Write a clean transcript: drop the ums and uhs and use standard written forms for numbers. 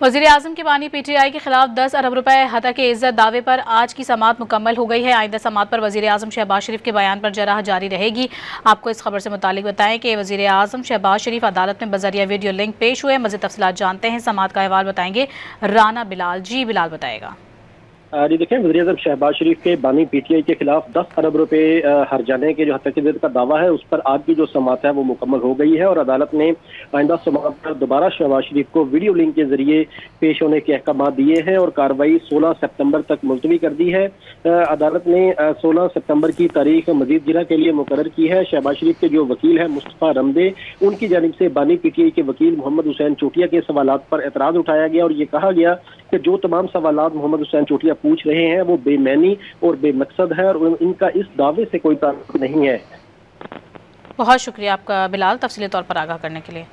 वज़ीर-ए-आज़म के बानी PTI के खिलाफ 10 अरब रुपए हतक इज़्ज़त दावे पर आज की समाअत मुकम्मल हो गई है। आइंदा समाअत पर वज़ीर-ए-आज़म शहबाज शरीफ के बयान पर जराह जारी रहेगी। आपको इस खबर से मुतालिक बताएं कि वज़ीर-ए-आज़म शहबाज शरीफ अदालत में बज़रिया वीडियो लिंक पेश हुए। मज़ीद तफ़सीलात जानते हैं, समाअत का अहवाल बताएंगे राना बिलाल। जी बिलाल, बताएगा। जी देखें, वज़ीर-ए-आज़म शहबाज शरीफ के बानी PTI के खिलाफ 10 अरब रुपए हर्जाने के जो हतक इज़्ज़त का दावा है, उस पर आज की जो समाअत है वो मुकम्मल हो गई है और अदालत ने आइंदा समाअत पर दोबारा शहबाज शरीफ को वीडियो लिंक के जरिए पेश होने के अहकाम दिए हैं और कार्रवाई 16 सितंबर तक मुलतवी कर दी है। अदालत ने 16 सितंबर की तारीख मजीद जिरा के लिए मुकर्रर की है। शहबाज शरीफ के जो वकील है मुस्तफ़ा रमदे, उनकी जानिब से बानी PTI के वकील मोहम्मद हुसैन चोटिया के सवालात पर एतराज़ उठाया गया और ये कहा गया कि जो तमाम सवालात मोहम्मद हुसैन चोटिया पूछ रहे हैं वो बेमैनी और बेमकसद है और इनका इस दावे से कोई ताल्लुक नहीं है। बहुत शुक्रिया आपका बिलाल, तफसीली तौर पर आगाह करने के लिए।